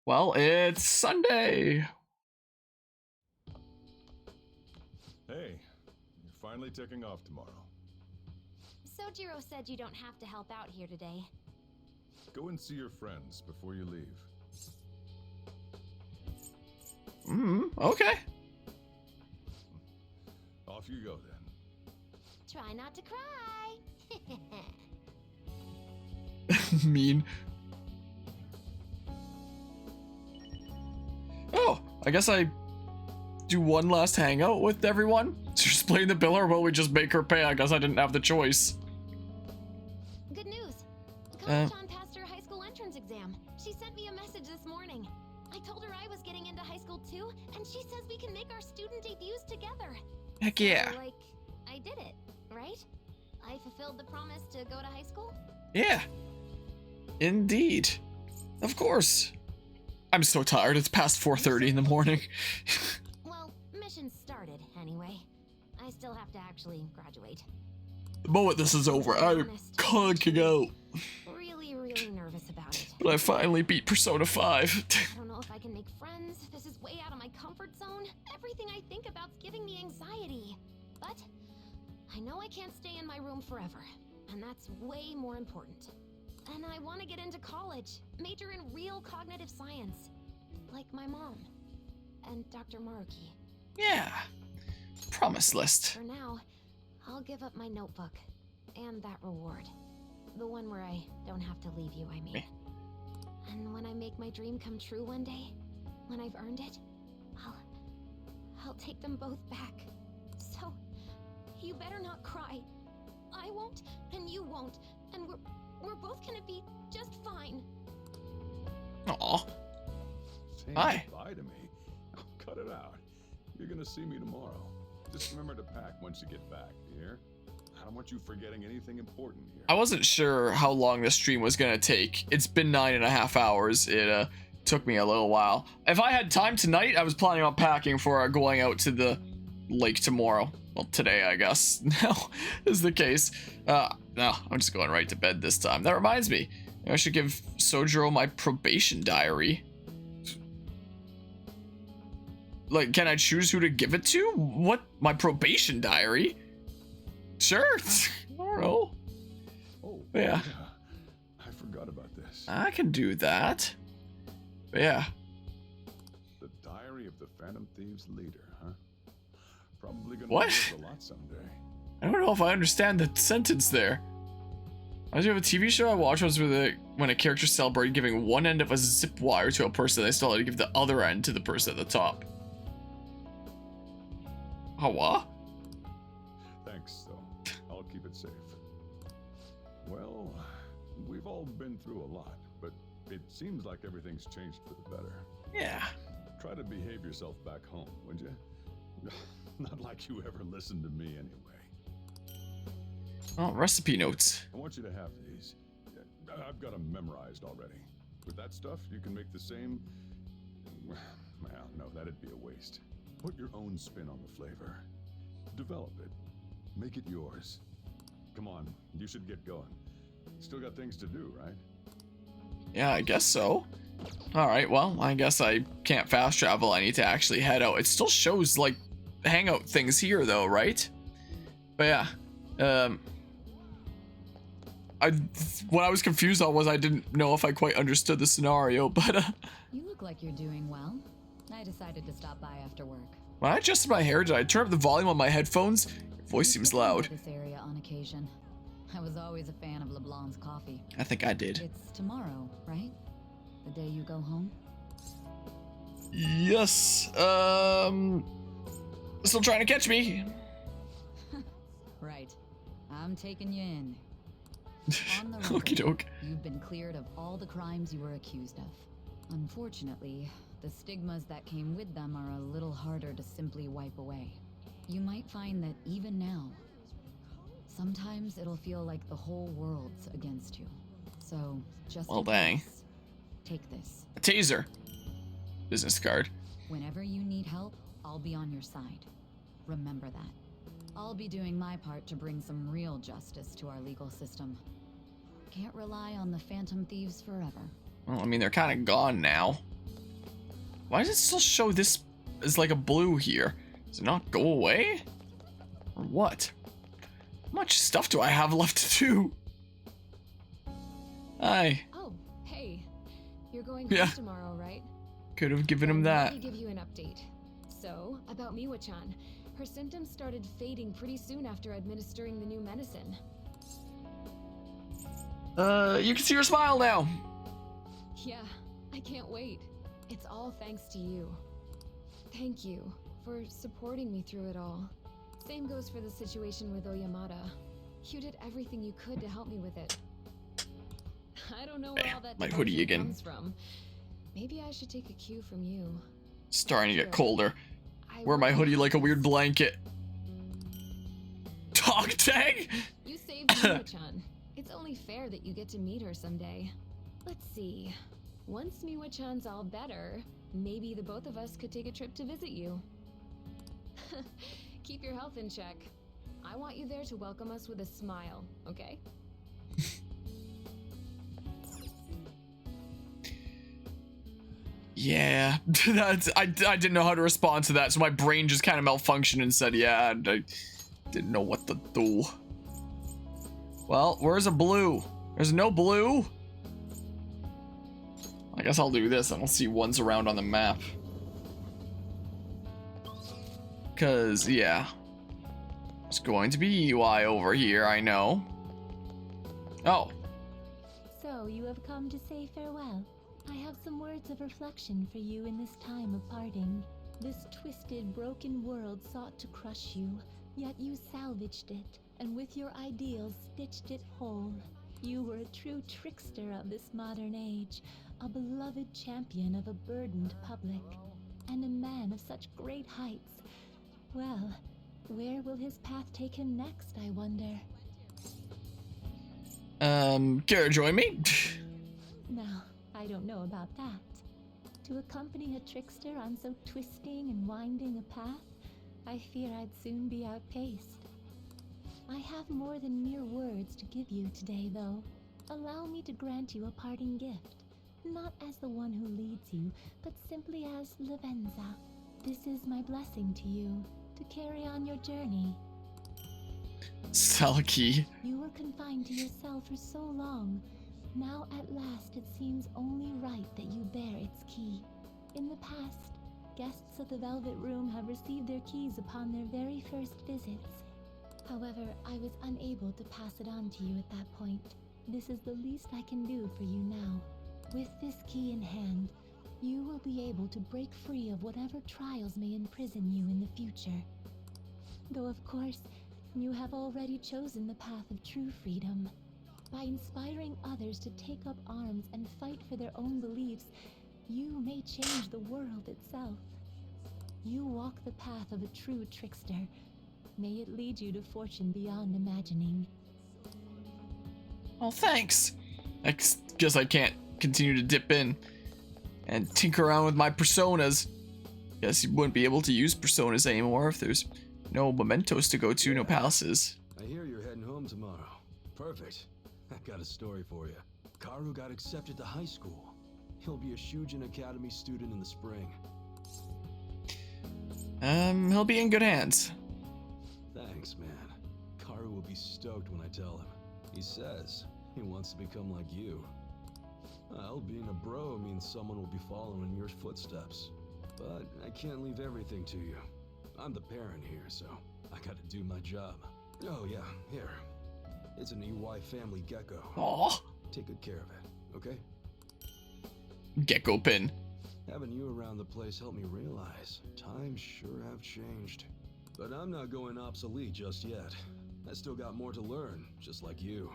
Well, it's Sunday. Hey, you're finally taking off tomorrow. Sojiro said you don't have to help out here today. Go and see your friends before you leave. Okay. Off you go then. Try not to cry. Mean. Oh, I guess I do one last hangout with everyone. Just playing the bill, or will we just make her pay? I guess I didn't have the choice. Good news. Komi-chan passed her high school entrance exam. She sent me a message this morning. I told her I was getting into high school too, and she says we can make our student debuts together. Heck yeah. So, I did it, right? I fulfilled the promise to go to high school? Yeah. Indeed. Of course. I'm so tired. It's past 4:30 in the morning. Well, mission started anyway. I still have to actually graduate. The moment this is over, I'm conking out. Really nervous about it. But I finally beat Persona 5. I don't know if I can make friends. This is way out of my comfort zone. Everything I think about's giving me anxiety. But I know I can't stay in my room forever, and that's way more important. And I want to get into college, major in real cognitive science, like my mom and Dr. Maruki. Yeah. Promise list. For now, I'll give up my notebook and that reward. The one where I don't have to leave you, I mean. And when I make my dream come true one day, when I've earned it, I'll take them both back. So, you better not cry. I won't, and you won't, and we're both gonna be just fine. Aw. Say Hi. goodbye to me. Oh, cut it out. You're gonna see me tomorrow. Just remember to pack once you get back, you hear? I don't want you forgetting anything important here. I wasn't sure how long the stream was gonna take. It's been 9.5 hours. It took me a little while. If I had time tonight, I was planning on packing for going out to the lake tomorrow. Well, today, I guess. Now is the case. No, I'm just going right to bed this time. That reminds me, I should give Sojiro my probation diary. Like, can I choose who to give it to? What? My probation diary? Sure. I don't know. Oh, Yeah. I forgot about this. I can do that. But yeah. The Diary of the Phantom Thieves leader, huh? Probably gonna What? live a lot someday. I don't know if I understand the sentence there. I do have a TV show I watched was when a character celebrated giving one end of a zip wire to a person, they still had to give the other end to the person at the top. Oh, what? Thanks, though. I'll keep it safe. Well, we've all been through a lot, but it seems like everything's changed for the better. Yeah. Try to behave yourself back home, would you? Not like you ever listened to me anyway. Oh, recipe notes. I want you to have these. I've got them memorized already. With that stuff, you can make the same... Well, no, that'd be a waste. Put your own spin on the flavor. Develop it. Make it yours. Come on, you should get going. Still got things to do, right? Yeah, I guess so. Alright, well, I guess I can't fast travel. I need to actually head out. It still shows, like, hangout things here, though, right? But yeah. What I was confused on was I didn't know if I quite understood the scenario, but You look like you're doing well. I decided to stop by after work. when I adjusted my hair, did I turn up the volume on my headphones? Your voice seems loud. This area on occasion. I was always a fan of LeBlanc's coffee. I think I did. It's tomorrow, right? The day you go home? Yes. Still trying to catch me. Right. I'm taking you in. On the Okie record, doke. you've been cleared of all the crimes you were accused of. Unfortunately, the stigmas that came with them are a little harder to simply wipe away. You might find that even now, sometimes it'll feel like the whole world's against you. So, just Well, in dang. case, take this. A taser. Business card. Whenever you need help, I'll be on your side. Remember that. I'll be doing my part to bring some real justice to our legal system. Can't rely on the Phantom Thieves forever. Well, I mean, they're kind of gone now. Why does it still show this as like a blue here? Does it not go away? Or what? How much stuff do I have left to do? Hi. Oh, hey. You're going Yeah. home tomorrow, right? Could have given him Then that. Let me give you an update. So, about Miwa-chan. Her symptoms started fading pretty soon after administering the new medicine. You can see her smile now. Yeah, I can't wait. It's all thanks to you. Thank you for supporting me through it all. Same goes for the situation with Oyamada. You did everything you could to help me with it. I don't know where all that my hoodie devotion again. comes from. Maybe I should take a cue from you. Starting to get Sure. colder. I Wear my will hoodie like a have weird this. blanket. Dog tag? You saved Miwa-chan. It's only fair that you get to meet her someday. Let's see. Once Miwa-chan's all better, maybe the both of us could take a trip to visit you. Keep your health in check. I want you there to welcome us with a smile, okay? Yeah, I didn't know how to respond to that, so my brain just kind of malfunctioned and said, yeah, I didn't know what to do. Well, where's a blue? There's no blue? I guess I'll do this. I don't see ones around on the map. Because, yeah. There's going to be UI over here, I know. Oh. So you have come to say farewell. I have some words of reflection for you in this time of parting. This twisted, broken world sought to crush you, yet you salvaged it, and with your ideals stitched it whole. You were a true trickster of this modern age, a beloved champion of a burdened public, and a man of such great heights. Well, where will his path take him next, I wonder? Care to join me? Now, I don't know about that. To accompany a trickster on so twisting and winding a path, I fear I'd soon be outpaced. I have more than mere words to give you today, though. Allow me to grant you a parting gift, not as the one who leads you, but simply as Lavenza. This is my blessing to you, to carry on your journey. Salaki. You were confined to your cell for so long. Now at last it seems only right that you bear its key. In the past, guests of the Velvet Room have received their keys upon their very first visits. However, I was unable to pass it on to you at that point. This is the least I can do for you now. With this key in hand, you will be able to break free of whatever trials may imprison you in the future. Though of course, you have already chosen the path of true freedom. By inspiring others to take up arms and fight for their own beliefs, you may change the world itself. You walk the path of a true trickster. May it lead you to fortune beyond imagining. Well, thanks. I guess I can't continue to dip in and tinker around with my personas. Guess you wouldn't be able to use personas anymore if there's no mementos to go to, no palaces. I hear you're heading home tomorrow. Perfect. I've got a story for you. Karu got accepted to high school. He'll be a Shujin Academy student in the spring. He'll be in good hands. Thanks, man. Karu will be stoked when I tell him. He says he wants to become like you. Well, being a bro means someone will be following your footsteps. But I can't leave everything to you. I'm the parent here, so I gotta do my job. Oh yeah, here. It's an EY family gecko. Aw, Take good care of it, okay? gecko pin. Having you around the place helped me realize times sure have changed. But I'm not going obsolete just yet. I still got more to learn, just like you.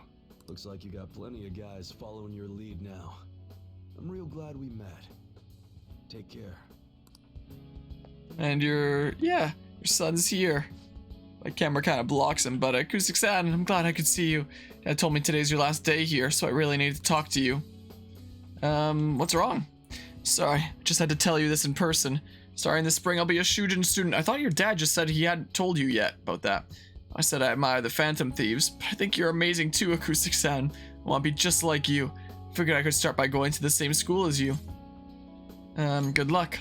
Looks like you got plenty of guys following your lead now. I'm real glad we met. Take care. And your son's here. My camera kind of blocks him, but Acoustic-san, I'm glad I could see you. Dad told me today's your last day here, so I really need to talk to you. What's wrong? Sorry, just had to tell you this in person. Sorry, in the spring I'll be a Shujin student. I thought your dad just said he hadn't told you yet about that. I said I admire the Phantom Thieves, but I think you're amazing too, Acoustic-san. I want to be just like you. Figured I could start by going to the same school as you. Good luck.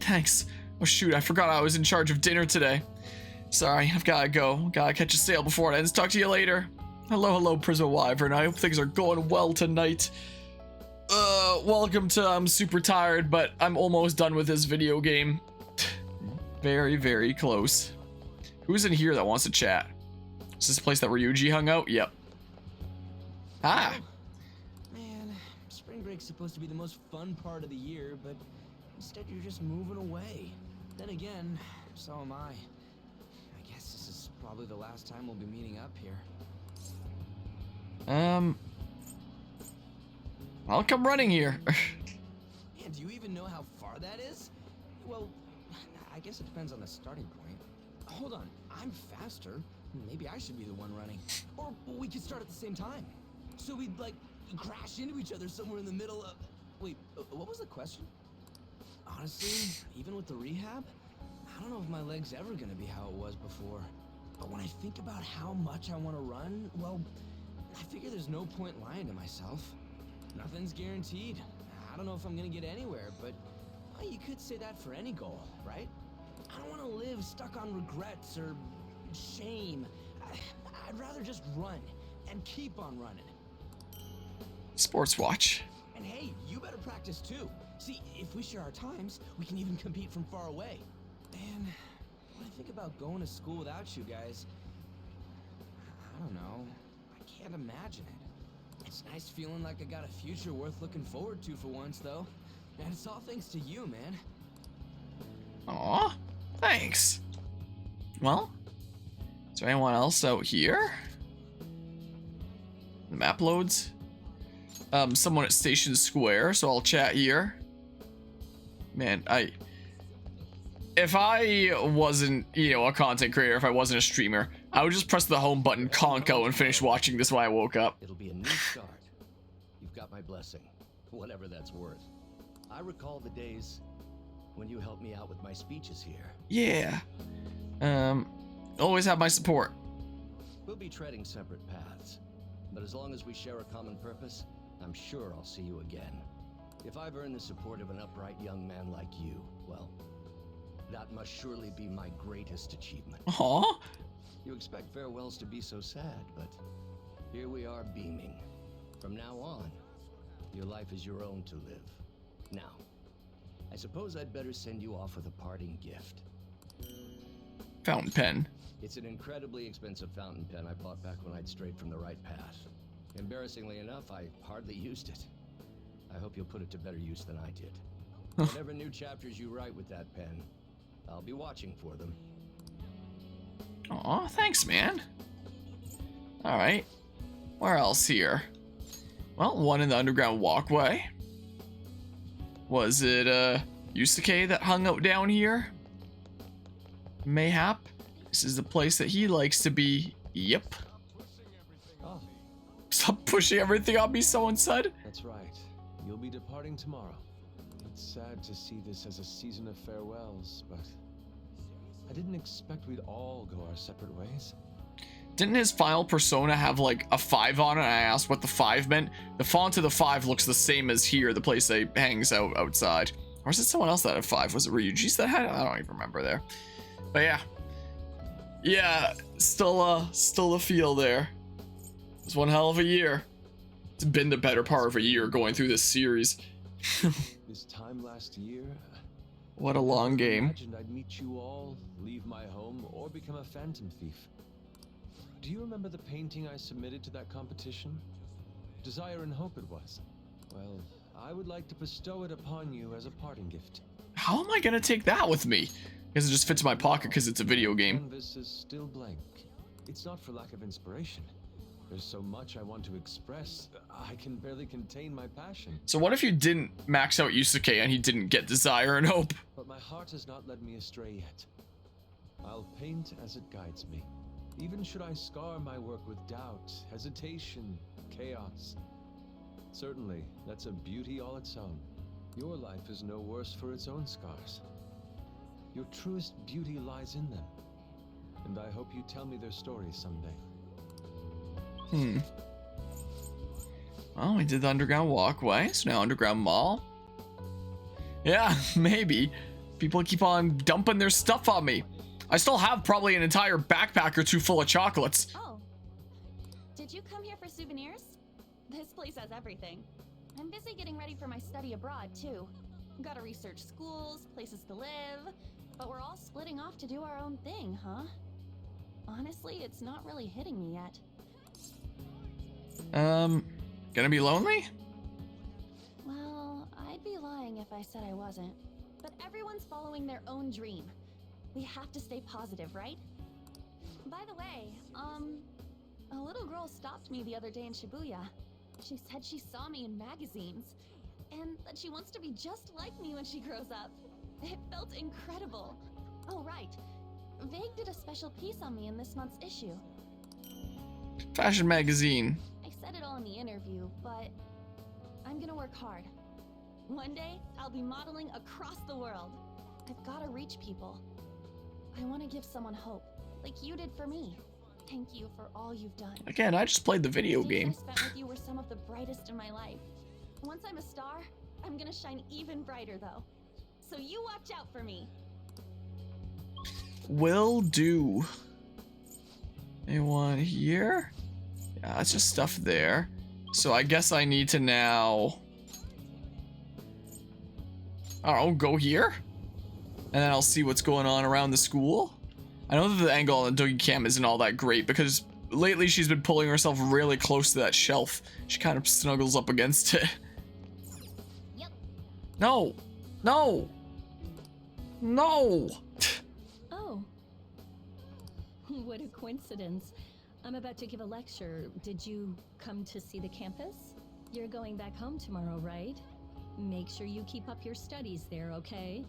Thanks. Oh shoot, I forgot I was in charge of dinner today. Sorry, I've gotta go. Gotta catch a sail before it ends. Talk to you later. Hello, Prisma Wyvern. I hope things are going well tonight. Welcome to I'm super tired, but I'm almost done with this video game. Very, very close. Who's in here that wants to chat? Is this the place that Ryuji hung out? Yep. Ah. Man, spring break's supposed to be the most fun part of the year, but instead you're just moving away. Then again, so am I. I guess this is probably the last time we'll be meeting up here. I'll come running here. Man, do you even know how far that is? Well, I guess it depends on the starting point. Hold on, I'm faster. Maybe I should be the one running. Or we could start at the same time. So we'd, like, crash into each other somewhere in the middle of... Wait, what was the question? Honestly, even with the rehab, I don't know if my leg's ever gonna be how it was before. But when I think about how much I want to run, well, I figure there's no point lying to myself. Nothing's guaranteed. I don't know if I'm gonna get anywhere, but well, you could say that for any goal, right? I don't want to live stuck on regrets or shame. I'd rather just run and keep on running. Sports watch. And hey, you better practice too. See, if we share our times, we can even compete from far away. And when I think about going to school without you guys, I don't know. I can't imagine it. It's nice feeling like I got a future worth looking forward to for once, though. And it's all thanks to you, man. Aw, thanks. Well, is there anyone else out here? The map loads. Someone at Station Square, so I'll chat here. Man, if I wasn't, a content creator, if I wasn't a streamer, I would just press the home button, conk out, and finish watching this when I woke up. It'll be a new start. You've got my blessing, whatever that's worth. I recall the days when you helped me out with my speeches here. Yeah. Always have my support. We'll be treading separate paths, but as long as we share a common purpose, I'm sure I'll see you again. If I've earned the support of an upright young man like you, well, that must surely be my greatest achievement. Aw. You expect farewells to be so sad, but here we are beaming. From now on, your life is your own to live. Now, I suppose I'd better send you off with a parting gift. Fountain pen. It's an incredibly expensive fountain pen I bought back when I'd strayed from the right path. Embarrassingly enough, I hardly used it. I hope you'll put it to better use than I did. Whatever new chapters you write with that pen, I'll be watching for them. Aw, thanks, man. Alright. Where else here? Well, one in the underground walkway. Was it, Yusuke that hung out down here? Mayhap? This is the place that he likes to be. Yep. Oh, Stop pushing everything on me, someone said. that's right. You'll be departing tomorrow. It's sad to see this as a season of farewells, but I didn't expect we'd all go our separate ways. Didn't his final persona have like a 5 on it? I asked what the 5 meant. The font of the 5 looks the same as here, the place they hangs out outside. Or is it someone else that had 5? Was it Ryuji's that had it? I don't even remember there. But yeah. Yeah, still the feel there. It was one hell of a year. It's been the better part of a year going through this series. This time last year, What a long game. imagined I'd meet you all, leave my home, or become a phantom thief. Do you remember the painting I submitted to that competition? Desire and Hope it was. Well, I would like to bestow it upon you as a parting gift. How am I gonna take that with me? Because it just fits in my pocket because it's a video game. Canvas is still blank. It's not for lack of inspiration. There's so much I want to express, I can barely contain my passion. So what if you didn't max out Yusuke and he didn't get Desire and Hope? But my heart has not led me astray yet. I'll paint as it guides me. Even should I scar my work with doubt, hesitation, chaos. Certainly, that's a beauty all its own. Your life is no worse for its own scars. Your truest beauty lies in them. And I hope you tell me their stories someday. Well, we did the underground walkway, so now underground mall. Yeah, maybe. People keep on dumping their stuff on me. I still have probably an entire backpack or two full of chocolates. Oh. Did you come here for souvenirs? This place has everything. I'm busy getting ready for my study abroad, too. Gotta research schools, places to live, but we're all splitting off to do our own thing, huh? Honestly, it's not really hitting me yet. Gonna be lonely? Well, I'd be lying if I said I wasn't. But everyone's following their own dream. We have to stay positive, right? By the way, a little girl stopped me the other day in Shibuya. She said she saw me in magazines, and that she wants to be just like me when she grows up. It felt incredible. Oh, right. Vague did a special piece on me in this month's issue. Fashion magazine. I said it all in the interview, but I'm gonna work hard. One day, I'll be modeling across the world. I've gotta reach people. I want to give someone hope, like you did for me. Thank you for all you've done. Again, I just played the video The days game. I spent with you were some of the brightest in my life. Once I'm a star, I'm gonna shine even brighter, though. So you watch out for me. Will do. Anyone here? Yeah, that's just stuff there. So I guess I need to now... I don't know, go here? And then I'll see what's going on around the school. I know that the angle on the Dougie cam isn't all that great because lately she's been pulling herself really close to that shelf. She kind of snuggles up against it. Yep. No! No! No! Oh. What a coincidence. I'm about to give a lecture. Did you come to see the campus? You're going back home tomorrow, right? Make sure you keep up your studies there, okay?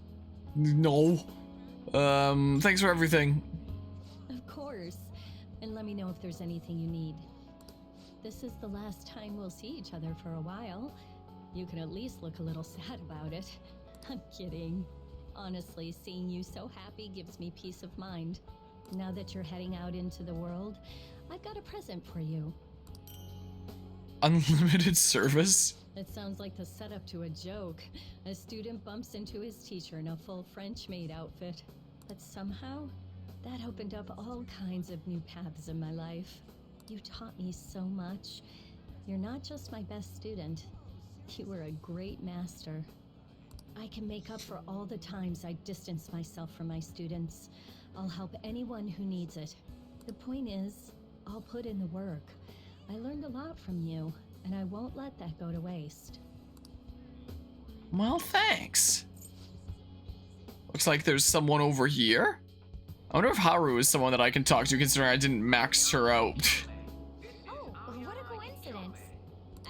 No. Thanks for everything. Of course. And let me know if there's anything you need. This is the last time we'll see each other for a while. You can at least look a little sad about it. I'm kidding. Honestly, seeing you so happy gives me peace of mind. Now that you're heading out into the world, I've got a present for you. Unlimited service? It sounds like the setup to a joke. A student bumps into his teacher in a full French maid outfit. But somehow, that opened up all kinds of new paths in my life. You taught me so much. You're not just my best student. You were a great master. I can make up for all the times I distanced myself from my students. I'll help anyone who needs it. The point is, I'll put in the work. I learned a lot from you, and I won't let that go to waste. Well, thanks. Looks like there's someone over here. I wonder if Haru is someone that I can talk to, considering I didn't max her out. Oh, what a coincidence.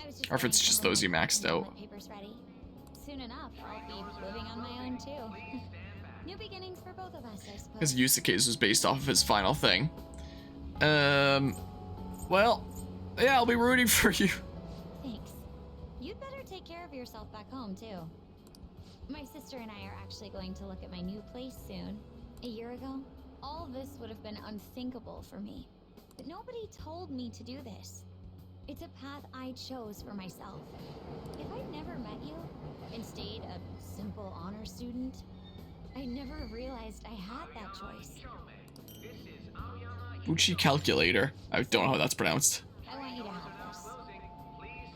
I was just Or if it's just those you maxed out. Papers ready. Soon enough, I'll be living on my own too. New beginnings for both of us, I suppose. Because Yusuke's was based off of his final thing. Well, yeah, I'll be rooting for you. Thanks. You'd better take care of yourself back home too. My sister and I are actually going to look at my new place soon. A year ago, all this would have been unthinkable for me. But nobody told me to do this. It's a path I chose for myself. If I'd never met you and stayed a simple honor student, I never realized I had that choice. Uchi calculator. I don't know how that's pronounced. I want you to have this.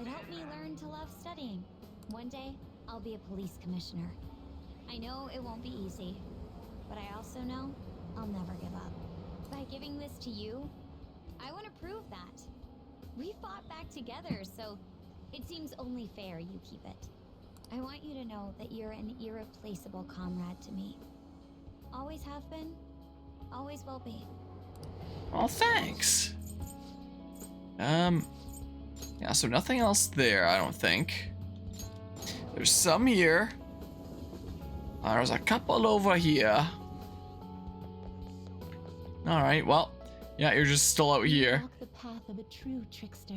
It helped me learn to love studying. One day, I'll be a police commissioner. I know it won't be easy, but I also know I'll never give up. By giving this to you, I want to prove that. We fought back together, so it seems only fair you keep it. I want you to know that you're an irreplaceable comrade to me. Always have been, always will be. Well, thanks. Yeah, so nothing else there, I don't think. There's some here. There's a couple over here. Alright, well, yeah, you're just still out here. Walk the path of a true trickster.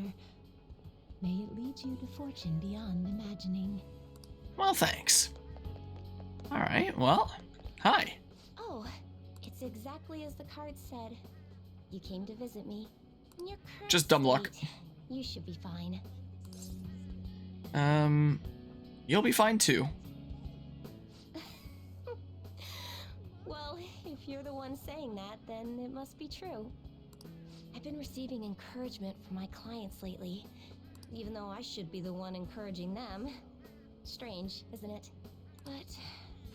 May it lead you to fortune beyond imagining. Well, thanks. Alright, well, hi. Oh, it's exactly as the card said. You came to visit me. And your current Just dumb luck. state, You should be fine. You'll be fine too. Well, if you're the one saying that, then it must be true. I've been receiving encouragement from my clients lately, even though I should be the one encouraging them. Strange, isn't it? But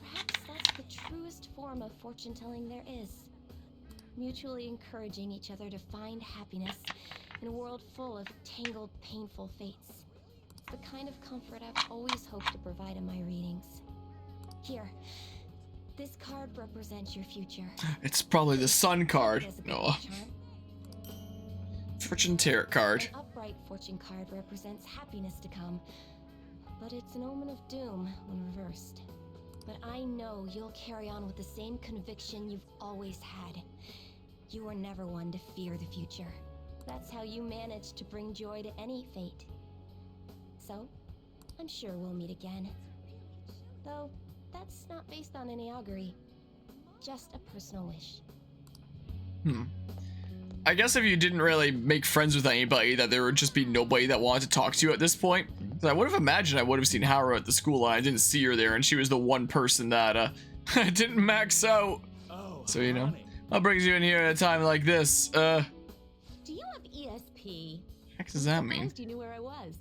perhaps that's the truest form of fortune-telling there is. Mutually encouraging each other to find happiness in a world full of tangled, painful fates. It's the kind of comfort I've always hoped to provide in my readings. Here, this card represents your future. It's probably the sun card. No. Fortune tarot card. An upright fortune card represents happiness to come, but it's an omen of doom when reversed. But I know you'll carry on with the same conviction you've always had. You were never one to fear the future. That's how you managed to bring joy to any fate. So, I'm sure we'll meet again. Though, that's not based on any augury. Just a personal wish. I guess if you didn't really make friends with anybody, that there would just be nobody that wanted to talk to you at this point. I would have imagined I would have seen Haru at the school and I didn't see her there, and she was the one person that didn't max out. Oh, so, you know, what brings you in here at a time like this? Do you have ESP? What does that mean? You knew where I was.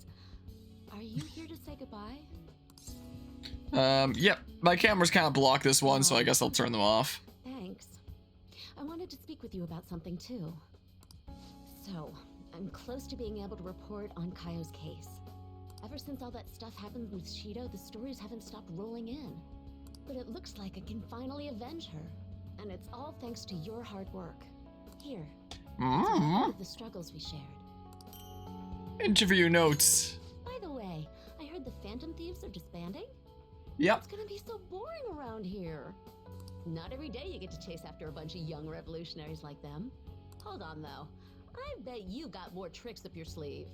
Are you here to say goodbye? Yep. My camera's kind of blocked this one, so I guess I'll turn them off. Thanks. I wanted to speak with you about something too. So, I'm close to being able to report on Kaio's case. Ever since all that stuff happened with Shido, the stories haven't stopped rolling in. But it looks like I can finally avenge her. And it's all thanks to your hard work. Here. The struggles we shared. Interview notes. By the way, I heard the Phantom Thieves are disbanding? Yep. It's gonna be so boring around here. Not every day you get to chase after a bunch of young revolutionaries like them. Hold on though. I bet you got more tricks up your sleeve.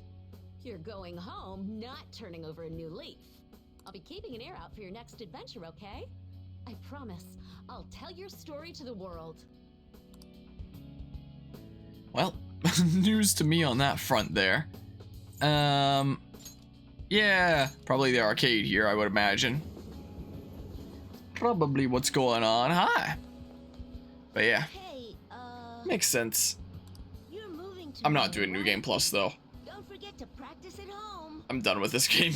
You're going home, not turning over a new leaf. I'll be keeping an ear out for your next adventure, okay? I promise, I'll tell your story to the world. Well, news to me on that front there. Yeah, probably the arcade here, I would imagine. Probably what's going on. Hi. But yeah, Hey, makes sense. you're moving to I'm not doing New Game Plus though. Don't forget to practice at home. I'm done with this game.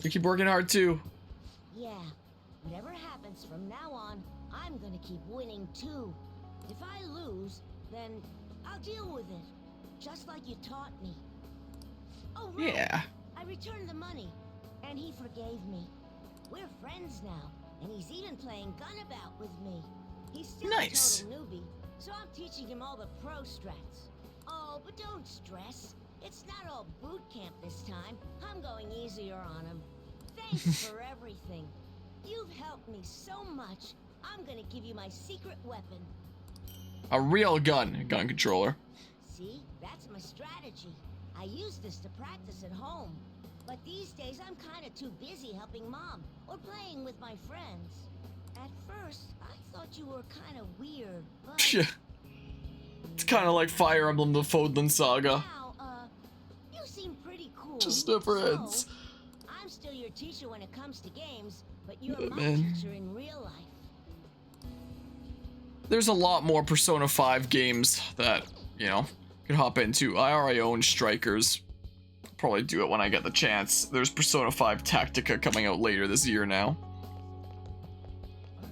We keep working hard too. Yeah, whatever happens from now on, I'm gonna keep winning too. If I lose, then I'll deal with it, just like you taught me. Oh, right. Yeah. I returned the money, and he forgave me. We're friends now, and he's even playing Gunabout with me. He's still Nice. a total newbie, so I'm teaching him all the pro strats. Oh, but don't stress. It's not all boot camp this time. I'm going easier on him. Thanks for everything. You've helped me so much. I'm gonna give you my secret weapon. A real gun controller. See, that's my strategy. I use this to practice at home. But these days I'm kind of too busy helping Mom or playing with my friends. At first, I thought you were kind of weird, but Yeah. It's kind of like Fire Emblem: The Fodlan Saga. now, you seem pretty cool. Just never ends. So, I'm still your teacher when it comes to games, but you're Yeah, my man. teacher in real life. There's a lot more Persona 5 games that, you know, could hop into. I already own Strikers. Probably do it when I get the chance. There's Persona 5 Tactica coming out later this year now.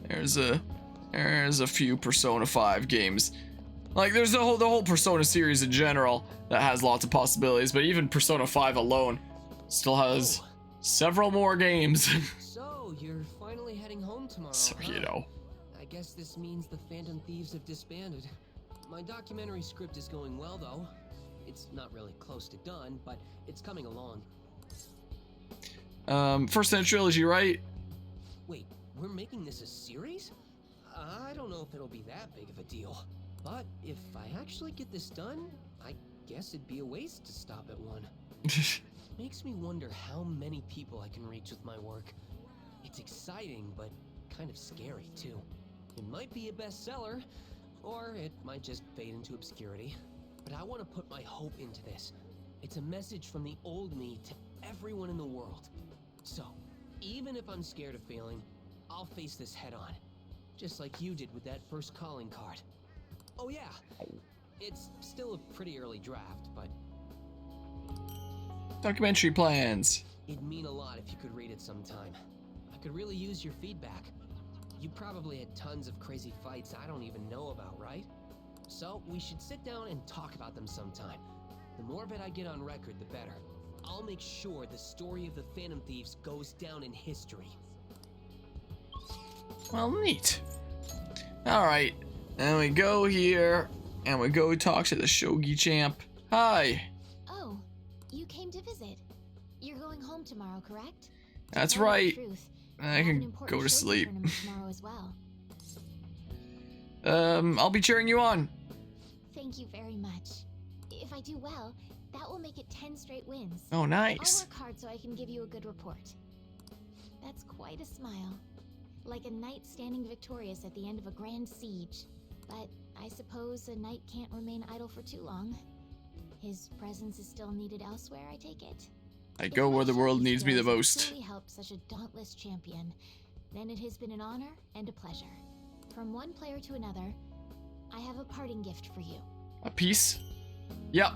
There's a few Persona 5 games. Like there's the whole Persona series in general that has lots of possibilities, but even Persona 5 alone still has several more games. So, you're finally heading home tomorrow, So, huh? you know. I guess this means the Phantom Thieves have disbanded. My documentary script is going well, though. It's not really close to done, but it's coming along. First in a trilogy, right? Wait, we're making this a series? I don't know if it'll be that big of a deal. But if I actually get this done, I guess it'd be a waste to stop at one. Makes me wonder how many people I can reach with my work. It's exciting, but kind of scary, too. It might be a bestseller, or it might just fade into obscurity. But I want to put my hope into this. It's a message from the old me to everyone in the world. So, even if I'm scared of failing, I'll face this head on. Just like you did with that first calling card. Oh yeah, it's still a pretty early draft, but Documentary plans. it'd mean a lot if you could read it sometime. I could really use your feedback. You probably had tons of crazy fights I don't even know about, right? So we should sit down and talk about them sometime. The more of it I get on record, the better. I'll make sure the story of the Phantom Thieves goes down in history. Well, neat. Alright, and we go here, and we go talk to the Shogi champ. Hi. Oh, you came to visit. You're going home tomorrow, correct? To That's tell you the right. truth, I have an can important go to shogi sleep. tournament tomorrow as well. I'll be cheering you on. Thank you very much. If I do well, that will make it 10 straight wins. Oh, I'll nice. work hard so I can give you a good report. That's quite a smile. Like a knight standing victorious at the end of a grand siege. But I suppose a knight can't remain idle for too long. His presence is still needed elsewhere, I take it. I If go my where the world shogi needs me the skills have most. truly helped such a dauntless champion, then it has been an honor and a pleasure. From one player to another, I have a parting gift for you. A piece? Yep.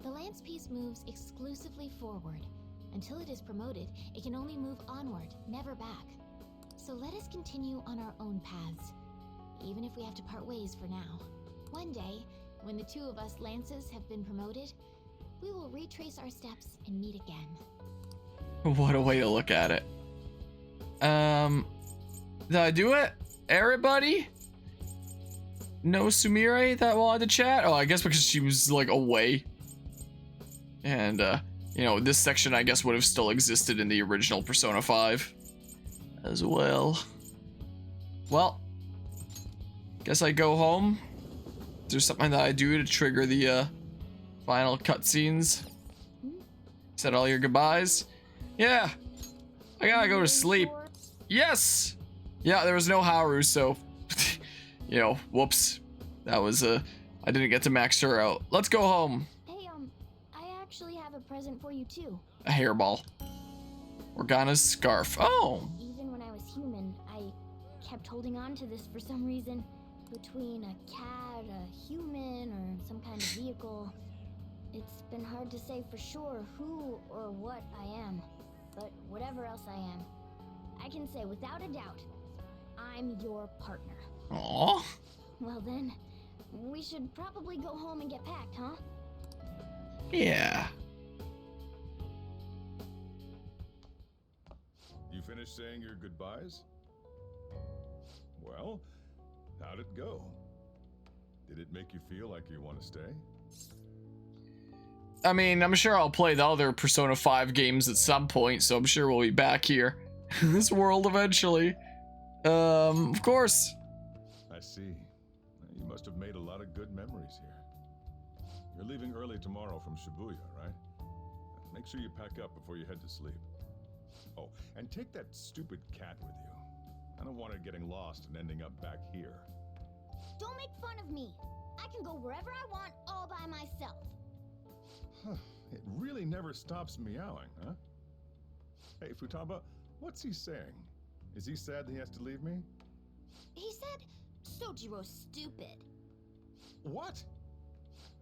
The lance piece moves exclusively forward. Until it is promoted, it can only move onward, never back. So let us continue on our own paths, even if we have to part ways for now. One day, when the two of us lances have been promoted, we will retrace our steps and meet again. What a way to look at it. Did I do it? Everybody? No Sumire that wanted to chat? Oh, I guess because she was like away. And, you know, this section I guess would have still existed in the original Persona 5 as well. Well, guess I go home. Is there something that I do to trigger the final cutscenes? Said all your goodbyes? Yeah, I gotta go to sleep. Yes! Yeah, there was no Haru, so, you know, whoops. That was, I didn't get to max her out. Let's go home. Hey, I actually have a present for you too. A hairball. Organa's scarf. Oh! Even when I was human, I kept holding on to this for some reason. Between a cat, a human, or some kind of vehicle. It's been hard to say for sure who or what I am. But whatever else I am, I can say without a doubt, I'm your partner. Aww. Well then, we should probably go home and get packed, huh? Yeah. You finished saying your goodbyes? Well, how'd it go? Did it make you feel like you want to stay? I mean, I'm sure I'll play the other Persona 5 games at some point, so I'm sure we'll be back here in this world eventually. Of course. I see. You must have made a lot of good memories here. You're leaving early tomorrow from Shibuya, right? Make sure you pack up before you head to sleep. Oh, and take that stupid cat with you. I don't want it getting lost and ending up back here. Don't make fun of me. I can go wherever I want all by myself. Huh, it really never stops meowing, huh? Hey, Futaba, what's he saying? Is he sad that he has to leave me? He said, Sojiro's stupid. What?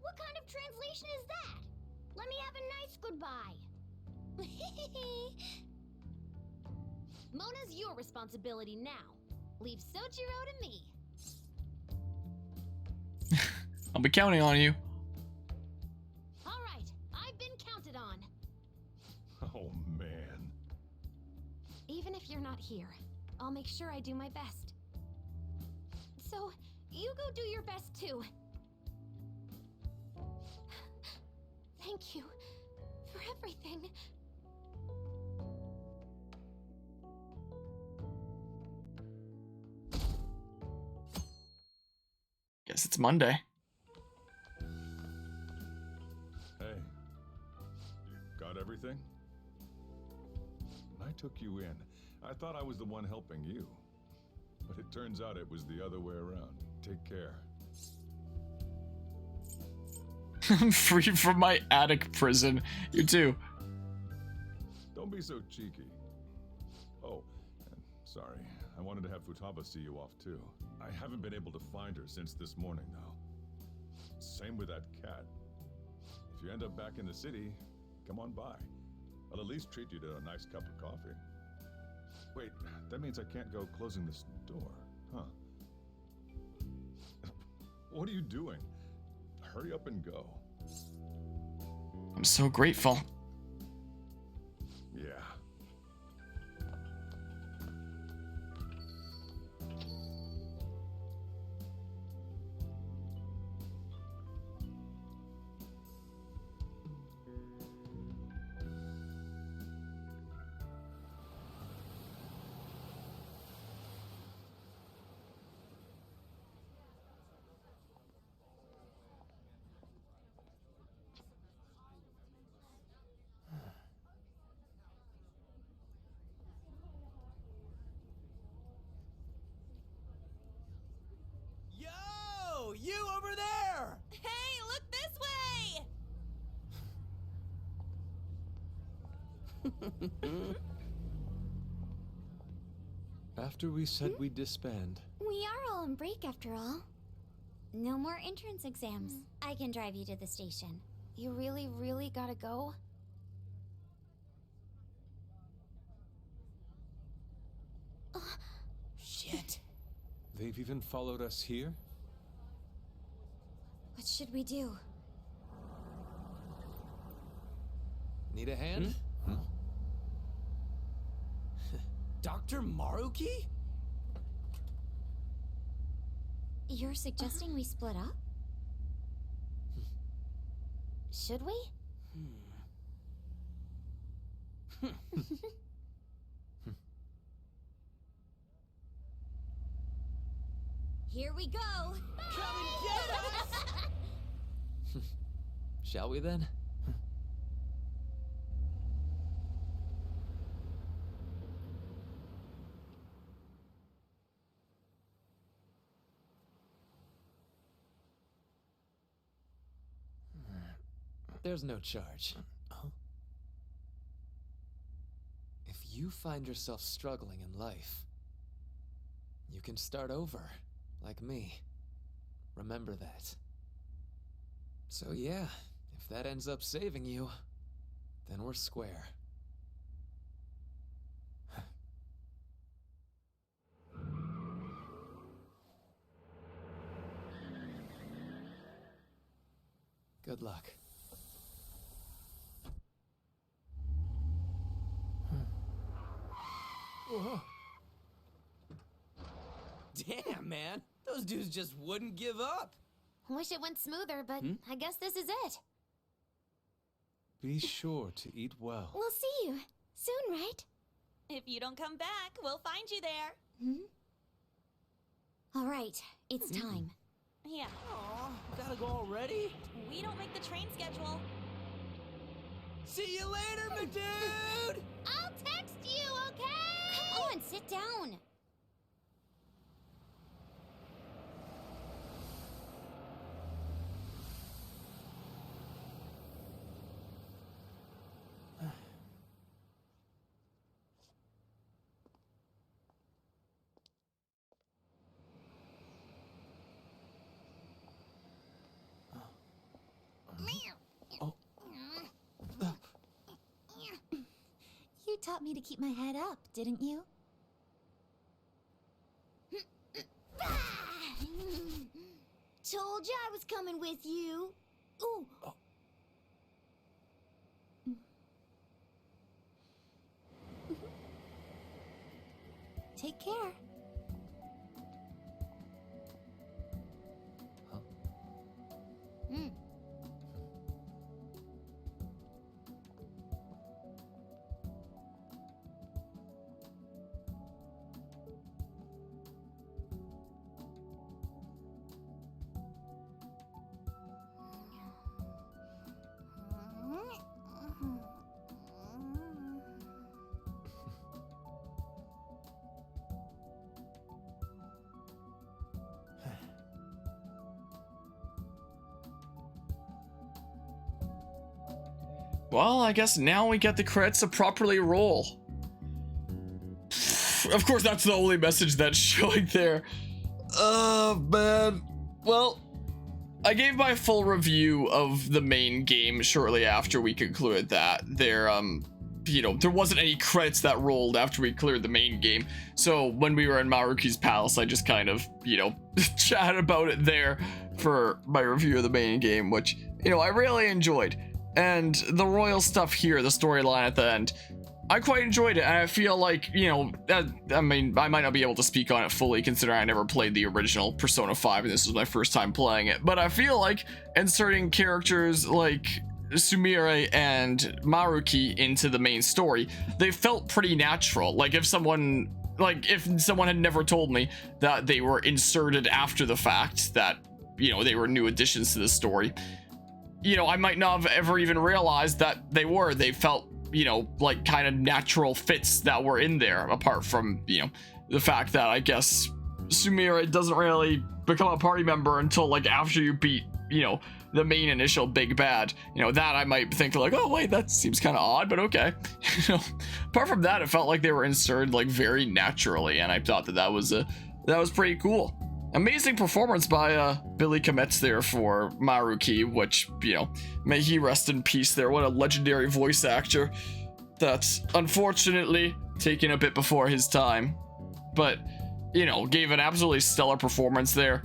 What kind of translation is that? Let me have a nice goodbye. Mona's your responsibility now. Leave Sojiro to me. I'll be counting on you. All right, I've been counted on. Oh, man. Even if you're not here, I'll make sure I do my best. So, you go do your best too. Thank you for everything. Guess it's Monday. Hey, you got everything? When I took you in, I thought I was the one helping you. But it turns out it was the other way around. Take care. I'm free from my attic prison. You too. Don't be so cheeky. Oh, and sorry. I wanted to have Futaba see you off too. I haven't been able to find her since this morning, though. Same with that cat. If you end up back in the city, come on by. I'll at least treat you to a nice cup of coffee. Wait, that means I can't go closing this door, huh? What are you doing? Hurry up and go. I'm so grateful. Yeah. Yo, you over there! Hey, look this way! After we said we'd disband, We are all on break after all. No more entrance exams. I can drive you to the station. You really, really gotta go? Shit. they've even followed us here? What should we do? Need a hand? Dr. Maruki? You're suggesting we split up? Should we? Here we go! Come and get us! Shall we then? There's no charge. If you find yourself struggling in life, you can start over, like me. Remember that. So yeah, if that ends up saving you, then we're square. Good luck. Whoa. Damn, man. Those dudes just wouldn't give up. Wish it went smoother, but I guess this is it. Be sure to eat well. We'll see you soon, right? If you don't come back, we'll find you there. All right, it's time. Yeah, Aw, gotta go already? we don't make the train schedule. See you later, my dude! I'll text you, okay? Come on, sit down. You taught me to keep my head up, didn't you? Told you I was coming with you. Ooh. Take care. Well, I guess now we get the credits to properly roll. Of course, that's the only message that's showing there. Oh, man. Well, I gave my full review of the main game shortly after we concluded that. There wasn't any credits that rolled after we cleared the main game. So when we were in Maruki's palace, I just kind of, chatted about it there for my review of the main game, which, I really enjoyed. And the royal stuff here, the storyline at the end, I quite enjoyed it. And I feel like, I might not be able to speak on it fully considering I never played the original Persona 5 and this was my first time playing it. But I feel like inserting characters like Sumire and Maruki into the main story, they felt pretty natural. Like if someone had never told me that they were inserted after the fact, that, they were new additions to the story, I might not have ever even realized that they felt, like kind of natural fits that were in there, apart from, the fact that I guess Sumire doesn't really become a party member until like after you beat, the main initial big bad. That I might think like, oh wait, that seems kind of odd, but okay. Apart from that, it felt like they were inserted like very naturally, and I thought that was pretty cool. Amazing performance by Billy Kometz there for Maruki, which, may he rest in peace there. What a legendary voice actor that's unfortunately taken a bit before his time, but, gave an absolutely stellar performance there.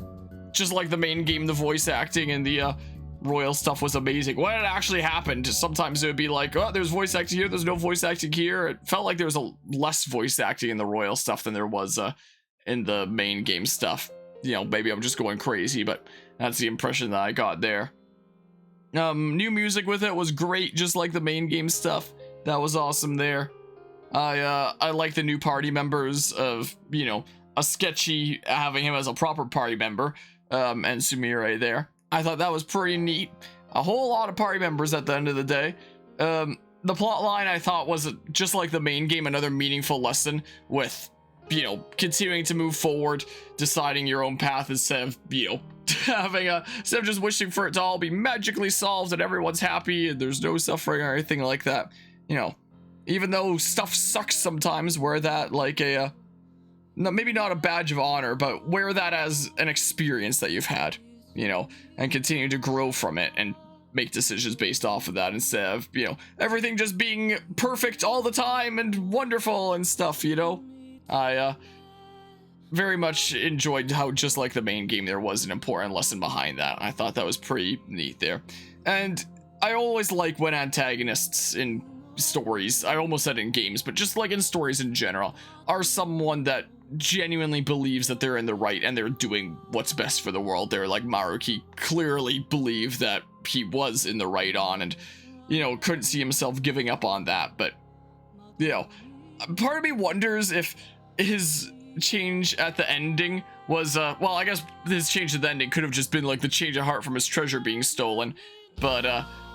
Just like the main game, the voice acting and the royal stuff was amazing. When it actually happened, sometimes it would be like, oh, there's voice acting here, there's no voice acting here. It felt like there was less voice acting in the royal stuff than there was in the main game stuff. Maybe I'm just going crazy, but that's the impression that I got there. New music with it was great, just like the main game stuff. That was awesome there. I like the new party members of, a sketchy having him as a proper party member, and Sumire there. I thought that was pretty neat. A whole lot of party members at the end of the day. The plot line I thought was just like the main game, another meaningful lesson with, continuing to move forward, deciding your own path instead of, instead of just wishing for it to all be magically solved and everyone's happy and there's no suffering or anything like that. Even though stuff sucks sometimes, wear that like maybe not a badge of honor, but wear that as an experience that you've had, and continue to grow from it and make decisions based off of that instead of, everything just being perfect all the time and wonderful and stuff, I very much enjoyed how, just like the main game, there was an important lesson behind that. I thought that was pretty neat there. And I always like when antagonists in stories, I almost said in games, but just like in stories in general, are someone that genuinely believes that they're in the right and they're doing what's best for the world. They're like Maruki clearly believed that he was in the right on and, couldn't see himself giving up on that. But, part of me wonders if his change at the ending was, well, I guess his change at the ending could have just been like the change of heart from his treasure being stolen. But,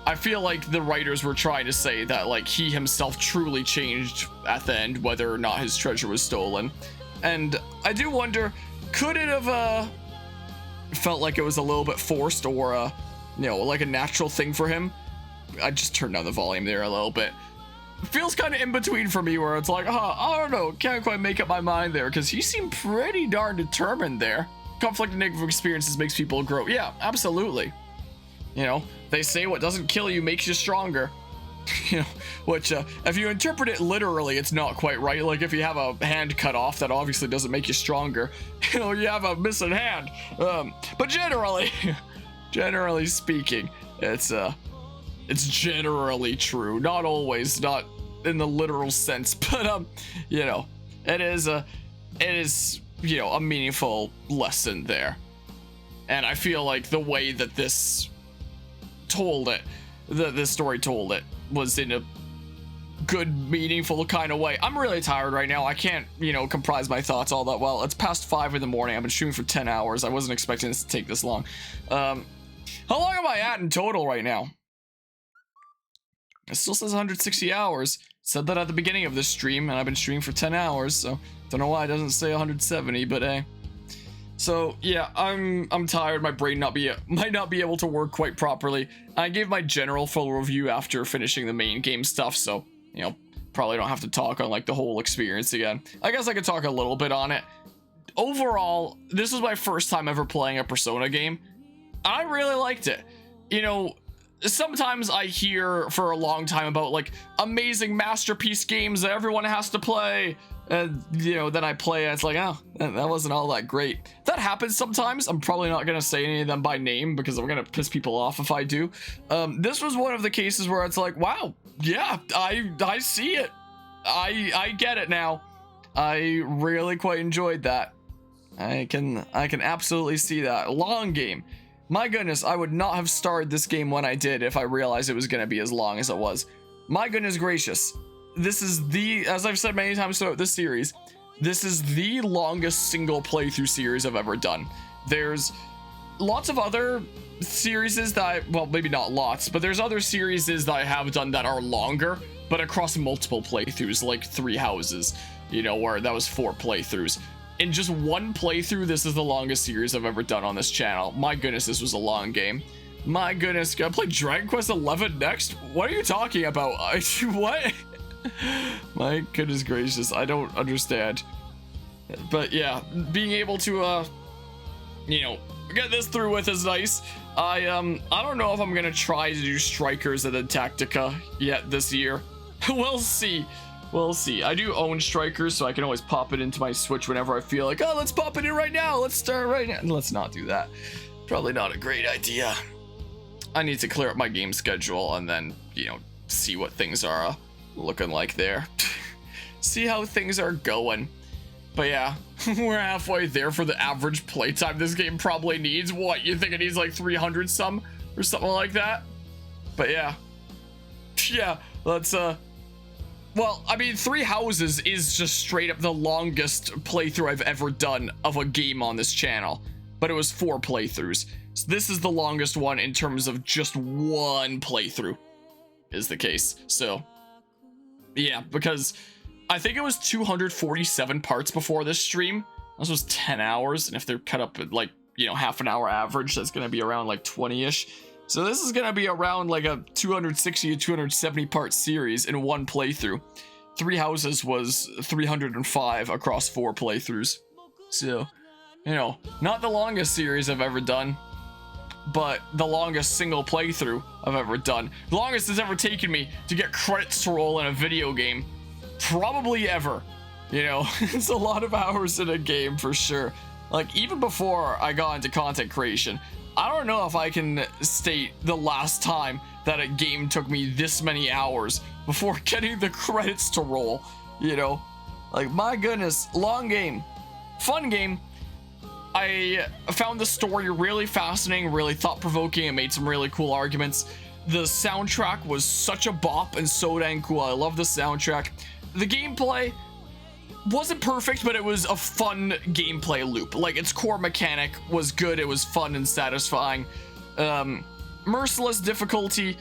I feel like the writers were trying to say that, like, he himself truly changed at the end, whether or not his treasure was stolen. And I do wonder, could it have, felt like it was a little bit forced or, like a natural thing for him? I just turned down the volume there a little bit. Feels kind of in between for me, where it's like, I don't know, can't quite make up my mind there, because he seemed pretty darn determined there. Conflict and negative experiences makes people grow. Yeah, absolutely. They say what doesn't kill you makes you stronger. Which, if you interpret it literally, it's not quite right. Like, if you have a hand cut off, that obviously doesn't make you stronger. You have a missing hand. But generally, generally speaking, it's generally true. Not always, not in the literal sense, but, it is a meaningful lesson there. And I feel like the way that this told it, this story told it, was in a good, meaningful kind of way. I'm really tired right now. I can't, comprise my thoughts all that well. It's past 5 in the morning. I've been streaming for 10 hours. I wasn't expecting this to take this long. How long am I at in total right now? It still says 160 hours. It said that at the beginning of this stream, and I've been streaming for 10 hours, so don't know why it doesn't say 170, but hey. So yeah, I'm tired. My brain might not be able to work quite properly. I gave my general full review after finishing the main game stuff, so you know, probably don't have to talk on like the whole experience again. I guess I could talk a little bit on it. Overall, this was my first time ever playing a Persona game. I really liked it. You know, sometimes I hear for a long time about like amazing masterpiece games that everyone has to play. And, you know, then I play and it's like, oh, that wasn't all that great. That happens sometimes. I'm probably not going to say any of them by name because I'm going to piss people off if I do. This was one of the cases where it's like, wow, yeah, I see it. I get it now. I really quite enjoyed that. I can absolutely see that. Long game. My goodness, I would not have started this game when I did if I realized it was going to be as long as it was. My goodness gracious. This is as I've said many times throughout this series, this is the longest single playthrough series I've ever done. There's lots of other series that well, maybe not lots, but there's other series that I have done that are longer, but across multiple playthroughs, like 3 Houses, you know, where that was 4 playthroughs. In just one playthrough, this is the longest series I've ever done on this channel. My goodness, this was a long game. My goodness, gonna play Dragon Quest XI next? What are you talking about? What? My goodness gracious, I don't understand. But yeah, being able to you know, get this through with is nice. I don't know if I'm gonna try to do Strikers and Tactica yet this year. We'll see. We'll see. I do own Strikers, so I can always pop it into my Switch whenever I feel like, oh, let's pop it in right now. Let's start right now. Let's not do that. Probably not a great idea. I need to clear up my game schedule and then, you know, see what things are looking like there. See how things are going. But yeah, we're halfway there for the average playtime this game probably needs. What, you think it needs like 300 some or something like that? But yeah. Yeah, let's well, I mean, 3 Houses is just straight up the longest playthrough I've ever done of a game on this channel, but it was 4 playthroughs. So this is the longest one in terms of just one playthrough is the case. So yeah, because I think it was 247 parts before this stream. This was 10 hours, and if they're cut up at like, you know, half an hour average, that's gonna be around like 20-ish. So this is gonna be around like a 260 to 270 part series in one playthrough. 3 Houses was 305 across 4 playthroughs. So, you know, not the longest series I've ever done, but the longest single playthrough I've ever done. The longest it's ever taken me to get credits to roll in a video game. Probably ever. You know, it's a lot of hours in a game for sure. Like, even before I got into content creation, I don't know if I can state the last time that a game took me this many hours before getting the credits to roll, you know? Like, my goodness, long game, fun game. I found the story really fascinating, really thought-provoking, and made some really cool arguments. The soundtrack was such a bop and so dang cool. I love the soundtrack. The gameplay wasn't perfect, but it was a fun gameplay loop. Like, its core mechanic was good, it was fun and satisfying. Merciless difficulty,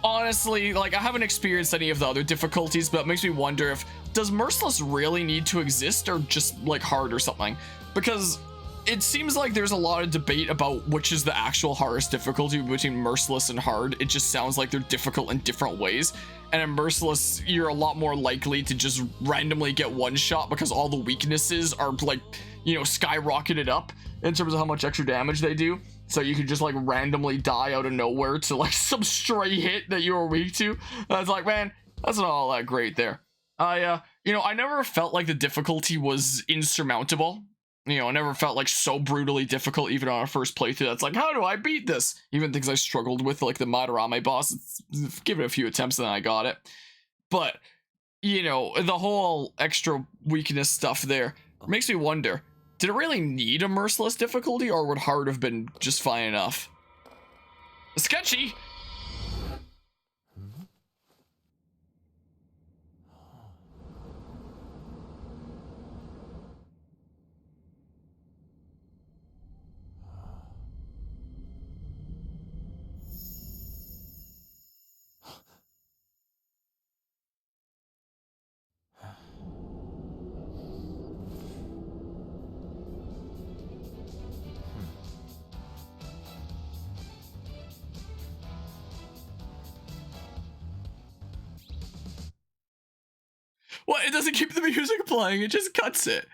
honestly, like, I haven't experienced any of the other difficulties, but it makes me wonder if, does Merciless really need to exist, or just like hard or something? Because it seems like there's a lot of debate about which is the actual hardest difficulty between Merciless and hard. It just sounds like they're difficult in different ways. And in Merciless, you're a lot more likely to just randomly get one shot because all the weaknesses are, like, you know, skyrocketed up in terms of how much extra damage they do. So you could just, like, randomly die out of nowhere to, like, some stray hit that you were weak to. I was like, man, that's not all that great there. You know, I never felt like the difficulty was insurmountable. You know, I never felt like so brutally difficult even on a first playthrough. That's like, how do I beat this? Even things I struggled with, like the Madarame boss, give it a few attempts and then I got it. But, you know, the whole extra weakness stuff there makes me wonder, did it really need a Merciless difficulty, or would hard have been just fine enough? Sketchy! What? It doesn't keep the music playing. It just cuts it.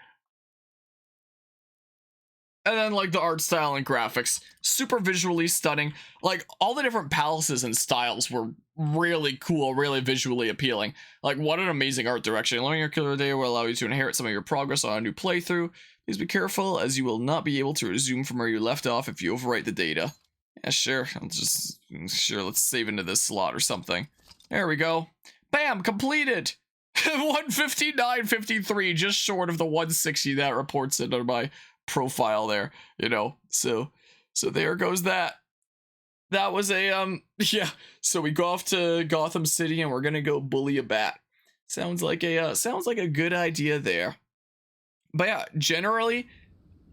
And then, like, the art style and graphics, super visually stunning. Like, all the different palaces and styles were really cool, really visually appealing. Like, what an amazing art direction. Learning your killer data will allow you to inherit some of your progress on a new playthrough. Please be careful, as you will not be able to resume from where you left off if you overwrite the data. Yeah, sure. Let's save into this slot or something. There we go. Bam, completed. 159.53, just short of the 160 that reports it on my profile there, you know. So there goes that. That was a yeah. So we go off to Gotham City and we're gonna go bully a bat. Sounds like a good idea there. But yeah, generally,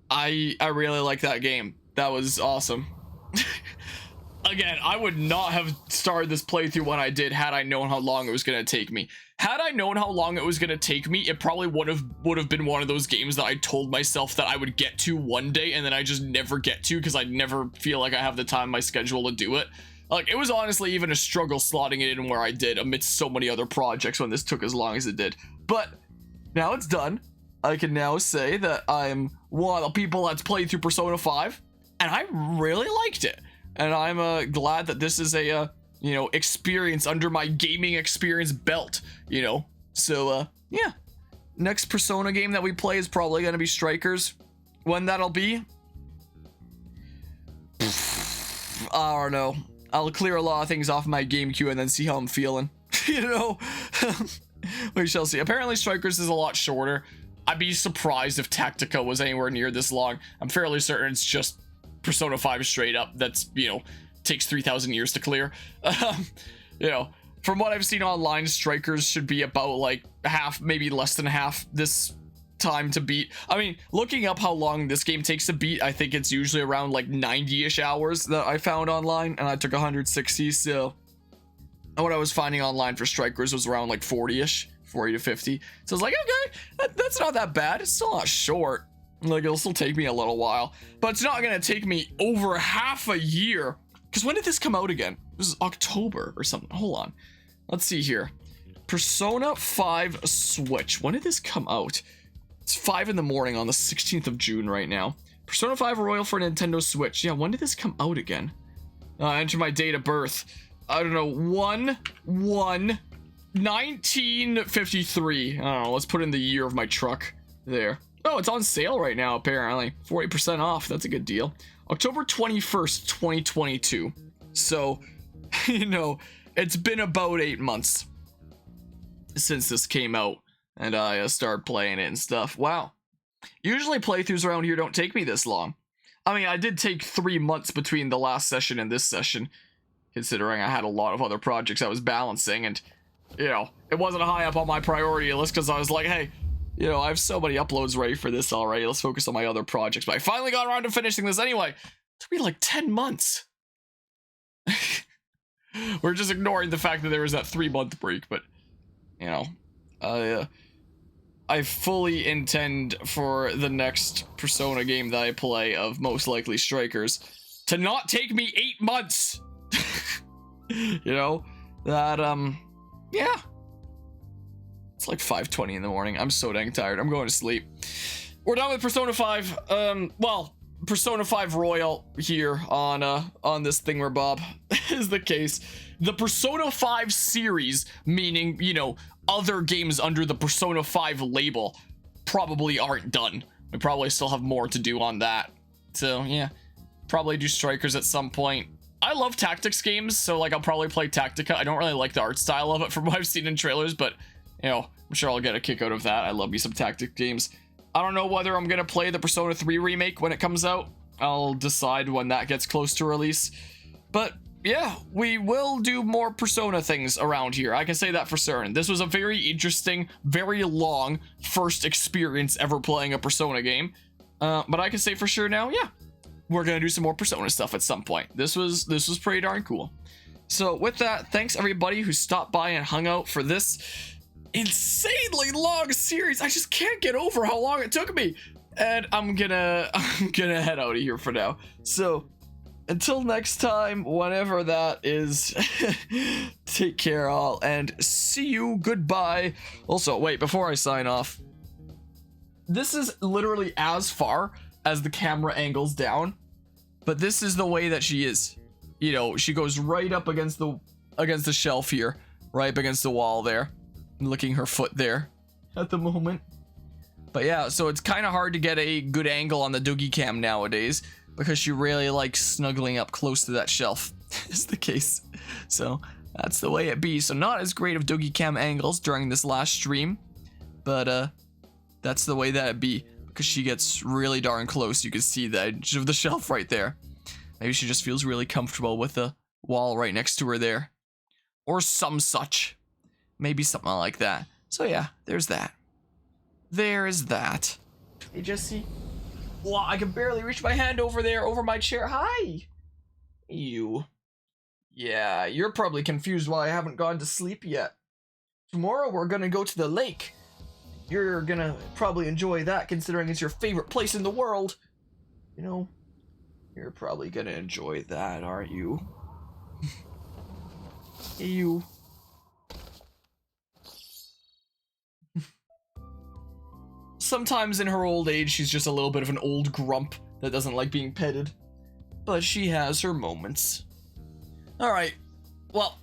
I really like that game. That was awesome. Again, I would not have started this playthrough when I did had I known how long it was going to take me. Had I known how long it was going to take me, it probably would have been one of those games that I told myself that I would get to one day and then I just never get to because I never feel like I have the time in my schedule to do it. Like, it was honestly even a struggle slotting it in where I did amidst so many other projects when this took as long as it did. But now it's done. I can now say that I'm one of the people that's played through Persona 5 and I really liked it. And I'm glad that this is a, you know, experience under my gaming experience belt, you know. So, yeah. Next Persona game that we play is probably going to be Strikers. When that'll be? I don't know. I'll clear a lot of things off my game queue and then see how I'm feeling. You know? We shall see. Apparently Strikers is a lot shorter. I'd be surprised if Tactica was anywhere near this long. I'm fairly certain it's just Persona 5 straight up. That's, you know, takes 3,000 years to clear. You know, from what I've seen online, Strikers should be about like half, maybe less than half this time to beat. I mean, looking up how long this game takes to beat, I think it's usually around like 90-ish hours that I found online, and I took 160, so what I was finding online for Strikers was around like 40-ish, 40 to 50. So I was like, okay, that's not that bad. It's still not short. Like, it'll still take me a little while, but it's not gonna take me over half a year. Because when did this come out again? This is October or something. Hold on. Let's see here. Persona 5 Switch. When did this come out? It's 5 in the morning on the 16th of June right now. Persona 5 Royal for Nintendo Switch. Yeah, when did this come out again? Enter my date of birth. I don't know. 1953. I don't know. Let's put in the year of my truck there. Oh, it's on sale right now, apparently. 40% off. That's a good deal. October 21st, 2022. So, you know, it's been about 8 months since this came out. And I started playing it and stuff. Wow. Usually playthroughs around here don't take me this long. I mean, I did take 3 months between the last session and this session, considering I had a lot of other projects I was balancing. And, you know, it wasn't high up on my priority list because I was like, hey, you know, I have so many uploads ready for this already. Let's focus on my other projects. But I finally got around to finishing this anyway. It took me like 10 months. We're just ignoring the fact that there was that 3-month break. But, you know, I fully intend for the next Persona game that I play, of most likely Strikers, to not take me 8 months. You know, that, yeah. It's like 5:20 in the morning. I'm so dang tired. I'm going to sleep. We're done with Persona 5. Well, Persona 5 Royal here on this thingamabob is the case. The Persona 5 series, meaning, you know, other games under the Persona 5 label, probably aren't done. We probably still have more to do on that. So, yeah. Probably do Strikers at some point. I love tactics games, so, like, I'll probably play Tactica. I don't really like the art style of it from what I've seen in trailers, but, you know, I'm sure I'll get a kick out of that. I love me some tactic games. I don't know whether I'm gonna play the Persona 3 remake when it comes out. I'll decide when that gets close to release. But yeah, we will do more Persona things around here. I can say that for certain. This was a very interesting, very long first experience ever playing a Persona game. But I can say for sure now, yeah, we're gonna do some more Persona stuff at some point. This was pretty darn cool. So with that, thanks everybody who stopped by and hung out for this insanely long series. I just can't get over how long it took me. And I'm gonna head out of here for now. So until next time, whenever that is, take care all, and see you, goodbye. Also, wait, before I sign off, this is literally as far as the camera angles down, but this is the way that she is. You know, she goes right up against the shelf here, right up against the wall there, licking her foot there at the moment. But yeah, so it's kind of hard to get a good angle on the Doogie cam nowadays because she really likes snuggling up close to that shelf is the case. So that's the way it be. So not as great of Doogie cam angles during this last stream, but that's the way that it be because she gets really darn close. You can see the edge of the shelf right there. Maybe she just feels really comfortable with the wall right next to her there. Or some such. Maybe something like that. So yeah, there's that. There is that. Hey, Jesse. Well, I can barely reach my hand over there, over my chair. Hi. You. Yeah, you're probably confused why I haven't gone to sleep yet. Tomorrow we're gonna go to the lake. You're gonna probably enjoy that considering it's your favorite place in the world. You know, you're probably gonna enjoy that, aren't you? Hey, you. Sometimes in her old age, she's just a little bit of an old grump that doesn't like being petted. But she has her moments. Alright, well,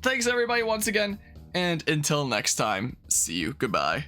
thanks everybody once again, and until next time, see you, goodbye.